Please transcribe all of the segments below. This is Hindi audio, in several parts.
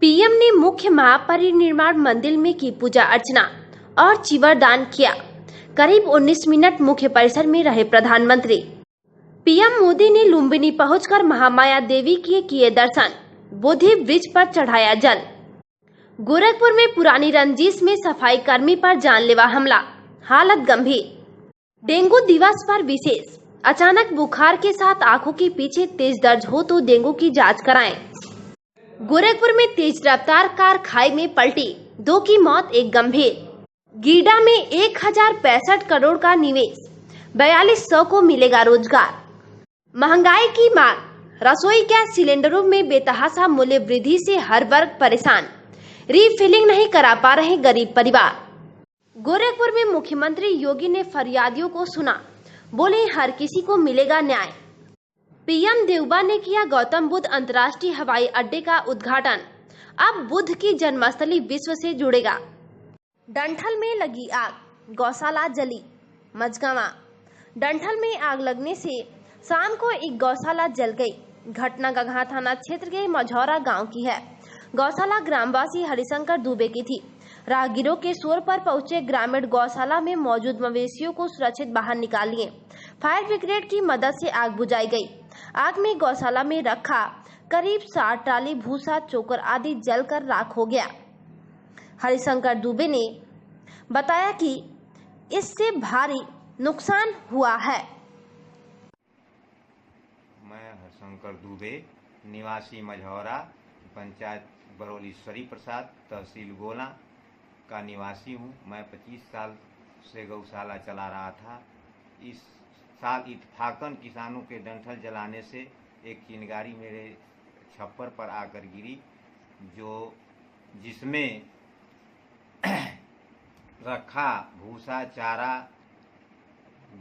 पीएम ने मुख्य महापरिनिर्वाण मंदिर में की पूजा अर्चना और चीवर दान किया। करीब 19 मिनट मुख्य परिसर में रहे प्रधानमंत्री। पीएम मोदी ने लुम्बिनी पहुंचकर महामाया देवी के किए दर्शन, बोधि वृक्ष पर चढ़ाया जल। गोरखपुर में पुरानी रंजिश में सफाई कर्मी पर जानलेवा हमला, हालत गंभीर। डेंगू दिवस पर विशेष, अचानक बुखार के साथ आंखों के पीछे तेज दर्द हो तो डेंगू की जांच कराएं। गोरखपुर में तेज रफ्तार कार खाई में पलटी, 2 की मौत, 1 गंभीर। गीडा में 1065 करोड़ का निवेश, 4200 को मिलेगा रोजगार। महंगाई की मार, रसोई गैस सिलेंडरों में बेतहाशा मूल्य वृद्धि से हर वर्ग परेशान, रीफिलिंग नहीं करा पा रहे गरीब परिवार। गोरखपुर में मुख्यमंत्री योगी ने फरियादियों को सुना, बोले हर किसी को मिलेगा न्याय। पीएम देवबा ने किया गौतम बुद्ध अंतर्राष्ट्रीय हवाई अड्डे का उद्घाटन, अब बुद्ध की जन्मस्थली विश्व से जुड़ेगा। डंठल में लगी आग, गौशाला जली। मझगावा, डंठल में आग लगने से शाम को एक गौशाला जल गई। घटना गगहा थाना क्षेत्र के मझौरा गांव की है। गौशाला ग्रामवासी हरिशंकर दुबे की थी। राहगीरों के शोर पर पहुंचे ग्रामीण गौशाला में मौजूद मवेशियों को सुरक्षित बाहर निकाल लिए। फायर ब्रिगेड की मदद से आग बुझाई गई। आग में गौशाला में रखा करीब 60 ट्राली भूसा, चोकर आदि जलकर राख हो गया। हरिशंकर दुबे ने बताया कि इससे भारी नुकसान हुआ है। मैं हरिशंकर दुबे, निवासी मझौरा, पंचायत बरौलीश्वरी प्रसाद, तहसील गोला का निवासी हूँ। मैं 25 साल से गौशाला चला रहा था। इस साल इत्तेफाकन किसानों के डंठल जलाने से एक चिंगारी मेरे छप्पर पर आकर गिरी, जिसमें रखा भूसा, चारा,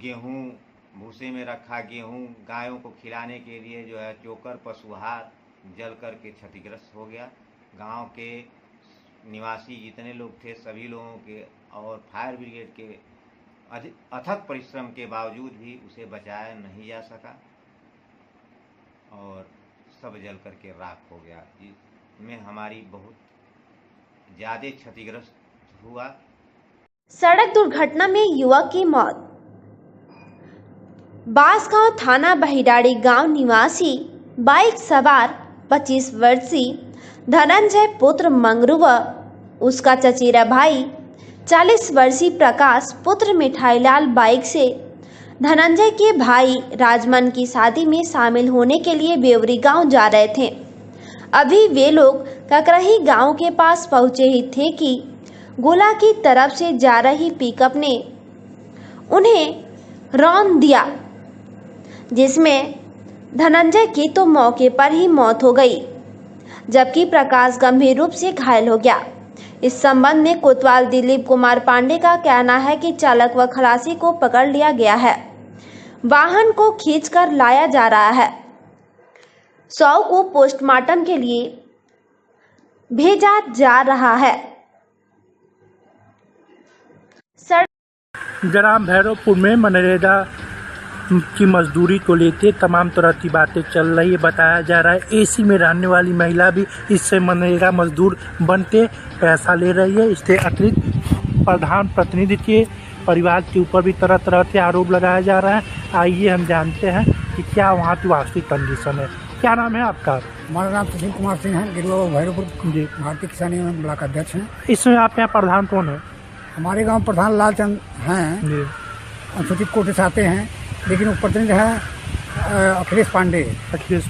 गेहूं, भूसे में रखा गेहूं गायों को खिलाने के लिए चोकर, पशुहार जल कर के क्षतिग्रस्त हो गया। गांव के निवासी जितने लोग थे सभी लोगों के और फायर ब्रिगेड के अथक परिश्रम के बावजूद भी उसे बचाया नहीं जा सका और सब जल करके राख हो गया। इसमें हमारी बहुत ज़्यादा क्षतिग्रस्त हुआ। सड़क दुर्घटना में युवक की मौत। बांसगांव थाना बहिडाड़ी गांव निवासी बाइक सवार 25 वर्षीय धनंजय पुत्र मंगरू व उसका चचेरा भाई 40 वर्षीय प्रकाश पुत्र मिठाईलाल बाइक से धनंजय के भाई राजमन की शादी में शामिल होने के लिए बेवरी गांव जा रहे थे। अभी वे लोग ककरही गांव के पास पहुंचे ही थे कि गोला की तरफ से जा रही पिकअप ने उन्हें रौंद दिया, जिसमें धनंजय की तो मौके पर ही मौत हो गई, जबकि प्रकाश गंभीर रूप से घायल हो गया। इस संबंध में कोतवाल दिलीप कुमार पांडे का कहना है कि चालक व खलासी को पकड़ लिया गया है। वाहन को खींचकर लाया जा रहा है। शव को पोस्टमार्टम के लिए भेजा जा रहा है। ग्राम भैरवपुर में मनरेगा की मजदूरी को लेकर तमाम तरह की बातें चल रही है। बताया जा रहा है एसी में रहने वाली महिला भी इससे मनरेगा मजदूर बनते पैसा ले रही है। इससे अतिरिक्त प्रधान प्रतिनिधि के परिवार के ऊपर भी तरह तरह के आरोप लगाया जा रहा है। आइए हम जानते हैं कि क्या वहाँ की वास्तविक कंडीशन है। क्या नाम है आपका? हमारा नाम सुशील कुमार सिंह है, गिरवा भैरवपुर जी, भारतीय किसान यूनियन ब्लॉक अध्यक्ष हैं। इसमें आप यहाँ प्रधान कौन है? हमारे गांव प्रधान लालचंद हैं, अनुसूचित कोटि से आते हैं, लेकिन वो प्रतिनिधि है अखिलेश पांडे।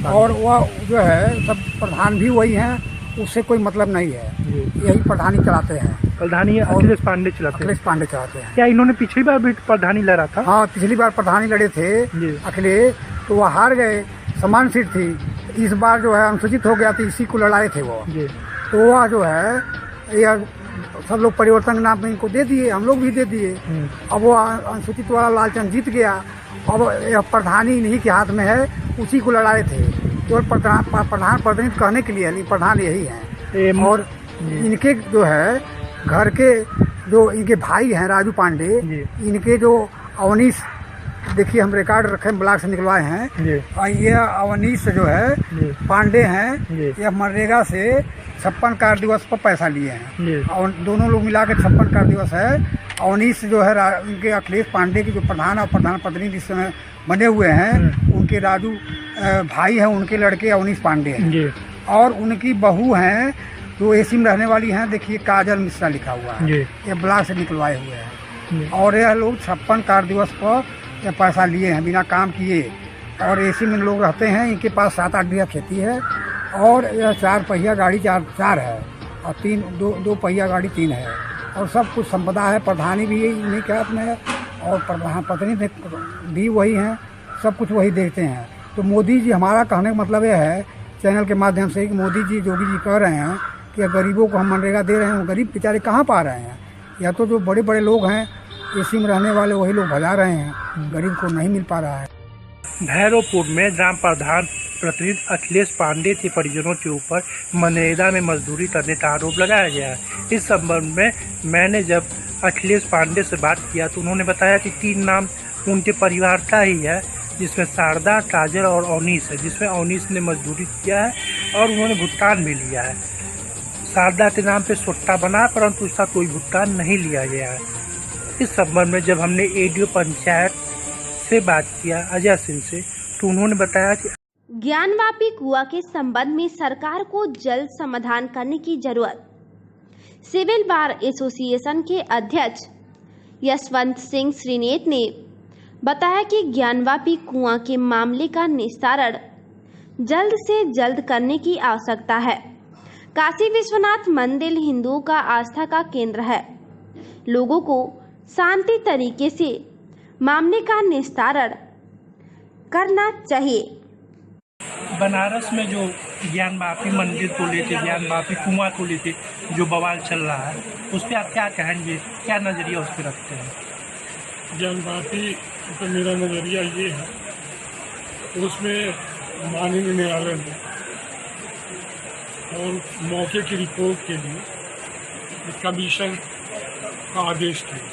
और वह जो है सब प्रधान भी वही हैं, उससे कोई मतलब नहीं है, यही प्रधानी चलाते हैं। प्रधानी अखिलेश पांडे चलाते हैं। क्या इन्होंने पिछली बार भी प्रधानी लड़ा था? हाँ, पिछली बार प्रधानी लड़े थे अखिलेश, तो वह हार गए, समान सीट थी। इस बार जो है अनुसूचित हो गया, तो इसी को लड़ाए थे वो। तो वह जो है यह सब लोग परिवर्तन के नाम पे इनको दे दिए, हम लोग भी दे दिए। अब वो अनुसूचित वाला लालचंद जीत गया। अब यह प्रधानी इन्हीं के हाथ में है, उसी को लड़ाए थे। केवल प्रधान प्रतिनिधि कहने के लिए नहीं, प्रधान यही है। और इनके जो है घर के जो इनके भाई हैं राजू पांडे, इनके जो अवनीश देखिए हम रिकॉर्ड रखे ब्लॉक से निकलवाए हैं। और ये अवनीश जो है पांडे हैं, ये मनरेगा से 56 कार्य दिवस पर पैसा लिए हैं और दोनों लोग मिला के 56 कार्य दिवस है। अवनीश जो है उनके अखिलेश पांडे की जो प्रधान और प्रधान पत्नी जिस समय बने हुए हैं, उनके राजू भाई हैं, उनके लड़के अवनीश पांडे हैं और उनकी बहू हैं जो एसी में रहने वाली हैं। देखिए काजल मिश्रा लिखा हुआ है, ये ब्लॉक से निकलवाए हुए हैं और यह लोग 56 कार्य दिवस पर ये पैसा लिए हैं बिना काम किए और एसी में लोग रहते हैं। इनके पास 7-8 बीघा खेती है और यह 4 पहिया गाड़ी चार है और 2 पहिया गाड़ी 3 है और सब कुछ संपदा है। प्रधानी भी इन्हीं के हाथ में है और प्रधान पत्नी भी वही हैं, सब कुछ वही देखते हैं। तो मोदी जी, हमारा कहने का मतलब यह है चैनल के माध्यम से कि मोदी जी, योगी जी कह रहे हैं कि गरीबों को हम मनरेगा दे रहे हैं, वो गरीब बेचारे कहाँ पा रहे हैं? या तो जो बड़े बड़े लोग हैं एसी में रहने वाले वही लोग भजा रहे हैं, गरीब को नहीं मिल पा रहा है। भैरवपुर में ग्राम प्रधान प्रतिनिधि अखिलेश पांडे के परिजनों के ऊपर मनरेगा में मजदूरी करने का आरोप लगाया गया है। इस संबंध में मैंने जब अखिलेश पांडे से बात किया तो उन्होंने बताया कि 3 नाम उनके परिवार का ही है, जिसमें शारदा, काजल और अवनीश है, जिसमें अवनीश ने मजदूरी किया है और उन्होंने भुगतान भी लिया है। शारदा के नाम पे सोट्टा बना परंतु उसका कोई भुगतान नहीं लिया गया है। इस संबंध में जब हमने एडीओ पंचायत से बात किया अजय सिंह से, तो उन्होंने बताया कि ज्ञानवापी कुआं के संबंध में सरकार को जल्द समाधान करने की जरूरत। सिविल बार एसोसिएशन के अध्यक्ष यशवंत सिंह श्रीनेत ने बताया कि ज्ञानवापी कुआं के मामले का निस्तारण जल्द से जल्द करने की आवश्यकता है। काशी विश्वनाथ मंदिर हिंदुओं का आस्था का केंद्र है। लोगों को शांति तरीके से मामले का निस्तारण करना चाहिए। बनारस में जो ज्ञानवापी मंदिर को लेकर, ज्ञानवापी कुआं को लेकर जो बवाल चल रहा है, उस पर आप क्या कहेंगे, क्या नजरिया उस पर रखते हैं? ज्ञानवापी पर मेरा नजरिया ये है, उसमें माननीय न्यायालय ने और मौके की रिपोर्ट के लिए कमीशन का आदेश किया।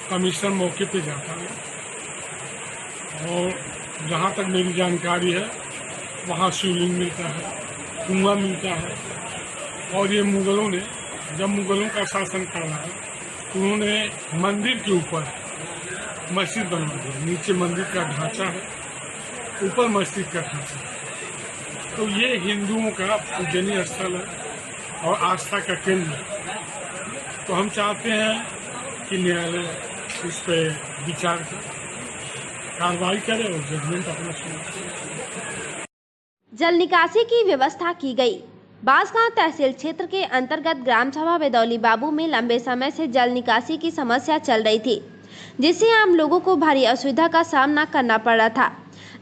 कमीशन मौके पे जाता है और जहाँ तक मेरी जानकारी है वहाँ शिवलिंग मिलता है, कुआं मिलता है। और ये मुगलों ने, जब मुगलों का शासन कर रहा है तो उन्होंने मंदिर के ऊपर मस्जिद बनवा दिया। नीचे मंदिर का ढांचा है, ऊपर मस्जिद का ढांचा है। तो ये हिंदुओं का पूजनीय स्थल है और आस्था का केंद्र है। तो हम चाहते हैं कि न्यायालय इस पर विचार कर कार्रवाई करे और जजमेंट अपना सुनाए। जल निकासी की व्यवस्था की गई। बांसगांव तहसील क्षेत्र के अंतर्गत ग्राम सभा बेदौली बाबू में लंबे समय से जल निकासी की समस्या चल रही थी, जिससे आम लोगों को भारी असुविधा का सामना करना पड़ रहा था।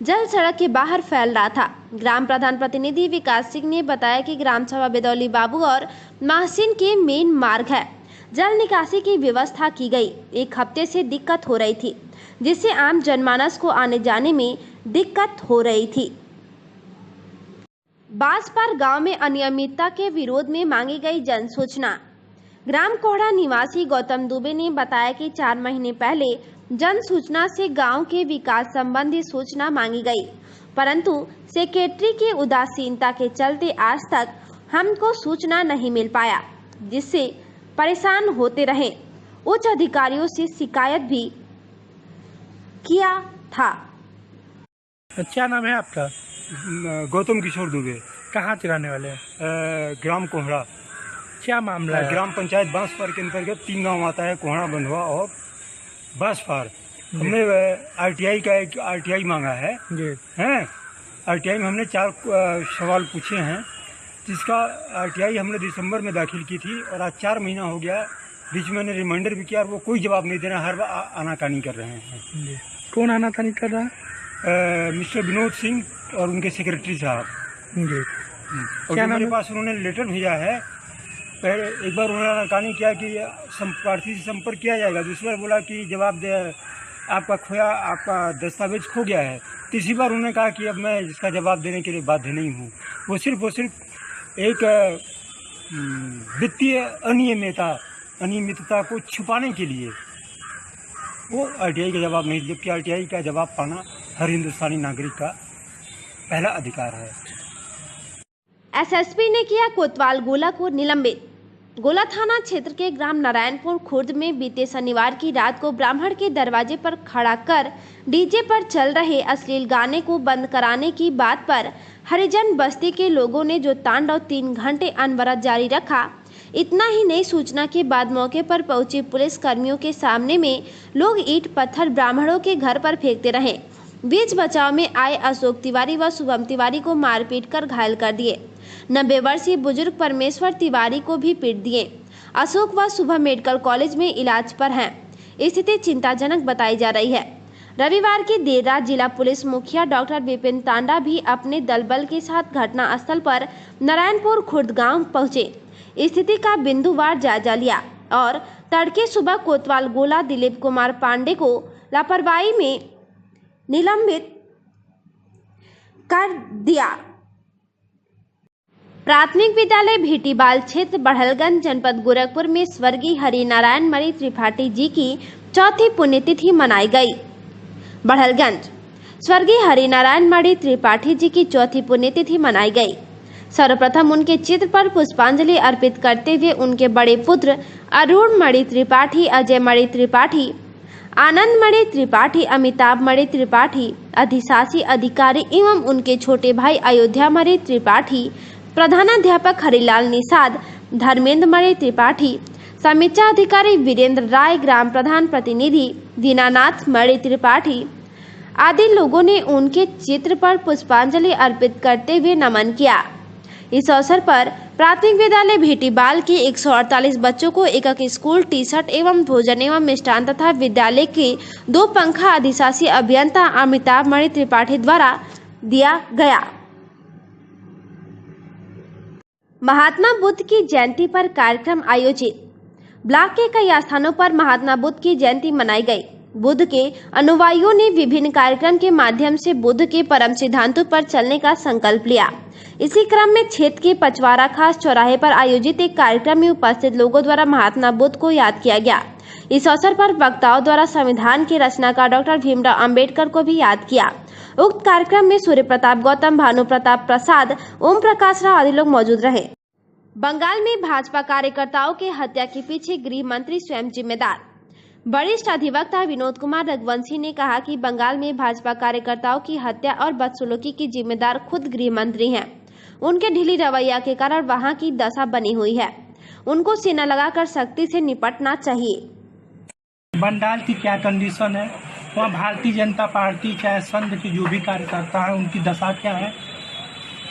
जल सड़क के बाहर फैल रहा था। ग्राम प्रधान प्रतिनिधि विकास सिंह ने बताया कि ग्राम सभा बेदौली बाबू और महसिन के मेन मार्ग है, जल निकासी की व्यवस्था की गई। 1 हफ्ते से दिक्कत हो रही थी, जिससे आम जनमानस को आने जाने में दिक्कत हो रही थी। बांसपर गांव में अनियमितता के विरोध में मांगी गई जन सूचना। ग्राम कोहड़ा निवासी गौतम दुबे ने बताया कि 4 महीने पहले जन सूचना से गांव के विकास संबंधी सूचना मांगी गई, परंतु सेक्रेटरी की उदासीनता के चलते आज तक हमको सूचना नहीं मिल पाया, जिससे परेशान होते रहे। उच्च अधिकारियों से शिकायत भी किया था। क्या नाम है आपका? गौतम किशोर दुबे। कहाँ के रहने वाले हैं? ग्राम कोहड़ा। क्या मामला है? ग्राम पंचायत बांसपार के अंतर्गत 3 गांव आता है, कोहड़ा, बंधुआ और बांसपार। हमने आरटीआई का एक आरटीआई मांगा है हैं। आरटीआई में हमने 4 सवाल पूछे हैं, जिसका आरटीआई हमने दिसंबर में दाखिल की थी और आज 4 महीना हो गया। बीच में मैंने रिमाइंडर भी किया और वो कोई जवाब नहीं दे रहे हैं, हर बार आनाकानी कर रहे हैं। कौन आनाकानी कर रहा है? मिस्टर विनोद सिंह और उनके सेक्रेटरी साहब। और क्या मेरे पास उन्होंने लेटर भेजा है। पहले एक बार उन्होंने आनाकानी किया कि प्रार्थी से संपर्क किया जाएगा, दूसरी बार बोला कि जवाब दे आपका दस्तावेज खो गया है। तीसरी बार उन्होंने कहा कि अब मैं इसका जवाब देने के लिए बाध्य नहीं हूँ। वो सिर्फ एक वित्तीय अनियमितता को छुपाने के लिए वो आरटीआई का जवाब नहीं, जबकि आरटीआई का जवाब पाना हर हिंदुस्तानी नागरिक का पहला अधिकार है। एसएसपी ने किया कोतवाल गोला को निलंबित। गोला थाना क्षेत्र के ग्राम नारायणपुर खुर्द में बीते शनिवार की रात को ब्राह्मण के दरवाजे पर खड़ा कर डीजे पर चल रहे अश्लील गाने को बंद कराने की बात पर हरिजन बस्ती के लोगों ने जो तांडव 3 घंटे अनवरत जारी रखा। इतना ही नहीं, सूचना के बाद मौके पर पहुंचे पुलिस कर्मियों के सामने में लोग ईंट पत्थर ब्राह्मणों के घर पर फेंकते रहे। बीच बचाव में आए अशोक तिवारी व शुभम तिवारी को मारपीट कर घायल कर दिए। 90 वर्षीय बुजुर्ग परमेश्वर तिवारी को भी पीट दिए। अशोक व शुभम मेडिकल कॉलेज में इलाज पर हैं। स्थिति चिंताजनक बताई जा रही है। रविवार की देर रात जिला पुलिस मुखिया डॉक्टर विपिन तांडा भी अपने दलबल के साथ घटना स्थल पर नारायणपुर खुर्द गांव पहुंचे, स्थिति का बिंदुवार जायजा लिया और तड़के सुबह कोतवाल गोला दिलीप कुमार पांडे को लापरवाही में निलंबित कर दिया। प्राथमिक विद्यालय भीटीबाल क्षेत्र बढ़लगंज जनपद गोरखपुर में स्वर्गीय हरिनारायण मणि त्रिपाठी जी की 4थी पुण्यतिथि मनाई गई। बढ़लगंज स्वर्गीय हरिनारायण मणि त्रिपाठी जी की 4थी पुण्यतिथि मनाई गई। सर्वप्रथम उनके चित्र पर पुष्पांजलि अर्पित करते हुए उनके बड़े पुत्र अरुण मणि त्रिपाठी, अजय मणि त्रिपाठी, आनंद मणि त्रिपाठी, अमिताभ मणि त्रिपाठी, अधिशासी अधिकारी एवं उनके छोटे भाई अयोध्या मणि त्रिपाठी, प्रधानाध्यापक हरिलाल निषाद, धर्मेंद्र मणि त्रिपाठी, समीक्षा अधिकारी वीरेंद्र राय, ग्राम प्रधान प्रतिनिधि दीनानाथ मणि त्रिपाठी आदि लोगों ने उनके चित्र पर पुष्पांजलि अर्पित करते हुए नमन किया। इस अवसर पर प्राथमिक विद्यालय भीटीबाल के 148 बच्चों को एक स्कूल टी शर्ट एवं भोजन एवं मिष्टान तथा विद्यालय के 2 पंखा अधिशासी अभियंता अमिताभ मणि त्रिपाठी द्वारा दिया गया। महात्मा बुद्ध की जयंती पर कार्यक्रम आयोजित। ब्लॉक के कई स्थानों पर महात्मा बुद्ध की जयंती मनाई गई। बुद्ध के अनुयायियों ने विभिन्न कार्यक्रम के माध्यम से बुद्ध के परम सिद्धांतों पर चलने का संकल्प लिया। इसी क्रम में क्षेत्र के पचवारा खास चौराहे पर आयोजित एक कार्यक्रम में उपस्थित लोगों द्वारा महात्मा बुद्ध को याद किया गया। इस अवसर पर वक्ताओं द्वारा संविधान के रचनाकार डॉक्टर भीमराव अंबेडकर को भी याद किया। उक्त कार्यक्रम में सूर्य प्रताप गौतम, भानु प्रताप प्रसाद, ओम प्रकाश राव आदि लोग मौजूद रहे। बंगाल में भाजपा कार्यकर्ताओं के हत्या के पीछे गृह मंत्री स्वयं जिम्मेदार। वरिष्ठ अधिवक्ता विनोद कुमार रघुवंशी ने कहा कि बंगाल में भाजपा कार्यकर्ताओं की हत्या और बदसलूकी की जिम्मेदार खुद गृह मंत्री हैं। उनके ढीली रवैया के कारण वहां की दशा बनी हुई है। उनको सीना लगाकर सख्ती से निपटना चाहिए। बंगाल की क्या कंडीशन है, वहाँ भारतीय जनता पार्टी चाहे संघ के जो भी कार्यकर्ता है उनकी दशा क्या है,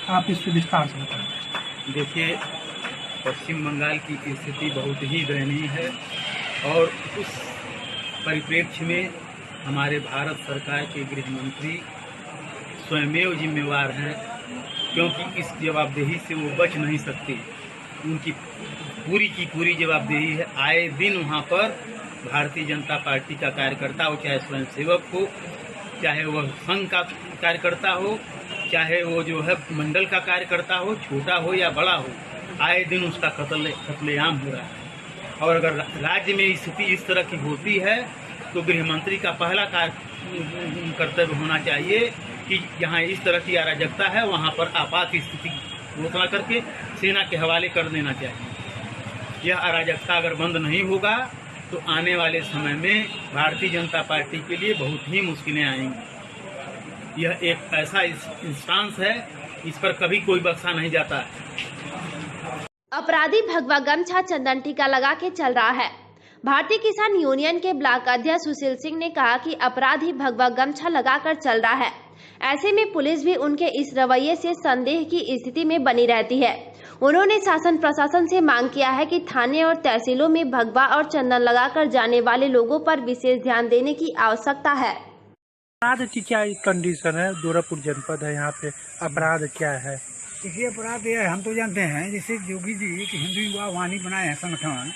आप इस पर विस्तार से बताएं। देखिए, पश्चिम बंगाल की स्थिति बहुत ही दयनीय है और उस परिप्रेक्ष्य में हमारे भारत सरकार के गृह मंत्री स्वयमेव जिम्मेवार हैं, क्योंकि इस जवाबदेही से वो बच नहीं सकते। उनकी पूरी की पूरी जवाबदेही है। आए दिन वहाँ पर भारतीय जनता पार्टी का कार्यकर्ता हो, चाहे स्वयंसेवक हो, चाहे वह संघ का कार्यकर्ता हो, चाहे वो जो है मंडल का कार्यकर्ता हो, छोटा हो या बड़ा हो, आए दिन उसका कत्लेआम हो रहा है। और अगर राज्य में स्थिति इस तरह की होती है तो गृह मंत्री का पहला कर्तव्य होना चाहिए कि जहाँ इस तरह की अराजकता है वहाँ पर आपात स्थिति घोषणा करके सेना के हवाले कर देना चाहिए। यह अराजकता अगर बंद नहीं होगा तो आने वाले समय में भारतीय जनता पार्टी के लिए बहुत ही मुश्किलें आएंगी। यह एक ऐसा इंस्टांस है, इस पर कभी कोई बख्शा नहीं जाता। अपराधी भगवा गमछा चंदन टीका लगा के चल रहा है। भारतीय किसान यूनियन के ब्लॉक अध्यक्ष सुशील सिंह ने कहा कि अपराधी भगवा गमछा लगाकर चल रहा है। ऐसे में पुलिस भी उनके इस रवैये से संदेह की स्थिति में बनी रहती है। उन्होंने शासन प्रशासन से मांग किया है कि थाने और तहसीलों में भगवा और चंदन लगाकर जाने वाले लोगों पर विशेष ध्यान देने की आवश्यकता है। अपराध की क्या कंडीशन है? गोरखपुर जनपद है, यहाँ पे अपराध क्या है? देखिए, अपराध ये हम तो जानते हैं, जैसे योगी जी कि हिंदू युवा वाहिनी बनाए हैं संगठन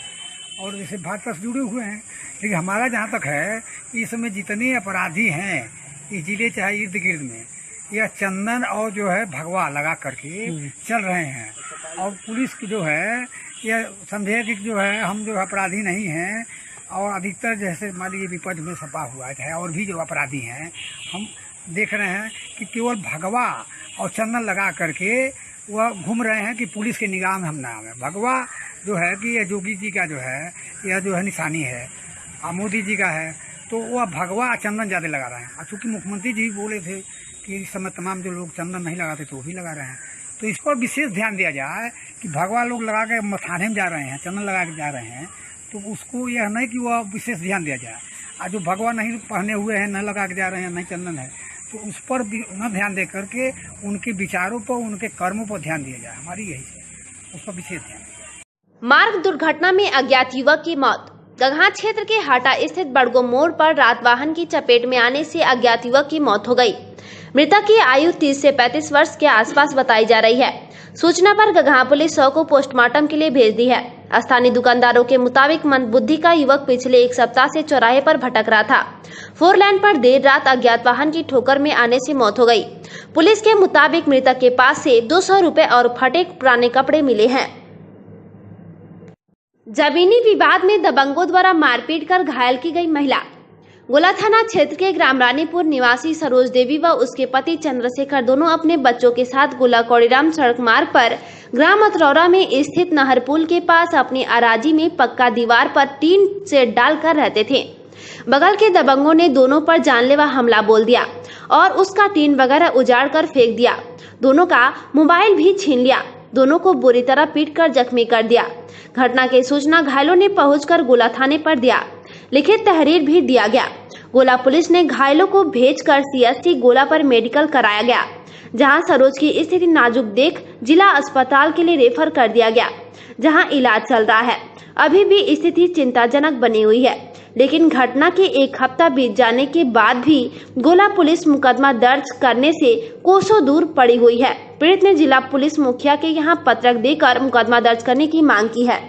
और जैसे भाजपा से जुड़े हुए हैं, लेकिन हमारा जहाँ तक है इस समय जितने अपराधी हैं इस जिले चाहे इर्द गिर्द में, यह चंदन और जो है भगवा लगा करके चल रहे हैं। और पुलिस की जो है यह समझे कि जो है हम जो अपराधी नहीं हैं और अधिकतर जैसे मान लीजिए विपक्ष में सपा हुआ है और भी जो अपराधी हैं, हम देख रहे हैं कि केवल भगवा और चंदन लगा करके वह घूम रहे हैं कि पुलिस के निगाह में हम ना आए। भगवा जो है कि यह योगी जी का जो है, यह जो है निशानी है, मोदी जी का है, तो वह भगवा चंदन ज़्यादा लगा रहे हैं। और चूँकि मुख्यमंत्री जी बोले थे कि इस समय तमाम जो लोग चंदन नहीं लगाते तो वो भी लगा रहे हैं, तो इस पर विशेष ध्यान दिया जाए कि भगवा लोग लगा के थाने में जा रहे हैं, चंदन लगा के जा रहे हैं, तो उसको यह नहीं कि वह विशेष ध्यान दिया जाए। और जो भगवा नहीं पहने हुए हैं, न लगा के जा रहे हैं, नहीं चंदन है, तो उस पर न ध्यान दे करके उनके विचारों पर, उनके कर्मों पर ध्यान दिया जाए। हमारी यही है, उस पर विशेष ध्यान। मार्ग दुर्घटना में अज्ञात युवक की मौत। गगहा क्षेत्र के हाटा स्थित बड़गो मोड़ पर रात वाहन की चपेट में आने से अज्ञात युवक की मौत हो गई। मृतक की आयु 30 से 35 वर्ष के आसपास बताई जा रही है। सूचना पर गगहा पुलिस शव को पोस्टमार्टम के लिए भेज दी है। स्थानीय दुकानदारों के मुताबिक मंदबुद्धि का युवक पिछले एक सप्ताह से चौराहे पर भटक रहा था। 4 लेन पर देर रात अज्ञात वाहन की ठोकर में आने से मौत हो गई। पुलिस के मुताबिक मृतक के पास से 200 रुपए और फटे पुराने कपड़े मिले हैं। जमीनी विवाद में दबंगों द्वारा मारपीट कर घायल की गई महिला। गोला थाना क्षेत्र के ग्राम रानीपुर निवासी सरोज देवी व उसके पति चंद्रशेखर दोनों अपने बच्चों के साथ गोला कौड़ीराम सड़क मार्ग पर ग्राम अतरौरा में स्थित नहर पुल के पास अपनी अराजी में पक्का दीवार पर टीन सेट डालकर रहते थे। बगल के दबंगों ने दोनों पर जानलेवा हमला बोल दिया और उसका टीन वगैरह उजाड़ कर फेंक दिया। दोनों का मोबाइल भी छीन लिया। दोनों को बुरी तरह पीटकर जख्मी कर दिया। घटना की सूचना घायलों ने पहुंचकर गोला थाने पर दिया। लिखित तहरीर भी दिया गया। गोला पुलिस ने घायलों को भेजकर CSC गोला पर मेडिकल कराया गया, जहां सरोज की स्थिति नाजुक देख जिला अस्पताल के लिए रेफर कर दिया गया, जहां इलाज चल रहा है। अभी भी स्थिति चिंताजनक बनी हुई है, लेकिन घटना के 1 हफ्ता बीत जाने के बाद भी गोला पुलिस मुकदमा दर्ज करने से कोसों दूर पड़ी हुई है। पीड़ित ने जिला पुलिस मुखिया के यहां पत्रक देकर मुकदमा दर्ज करने की मांग की है।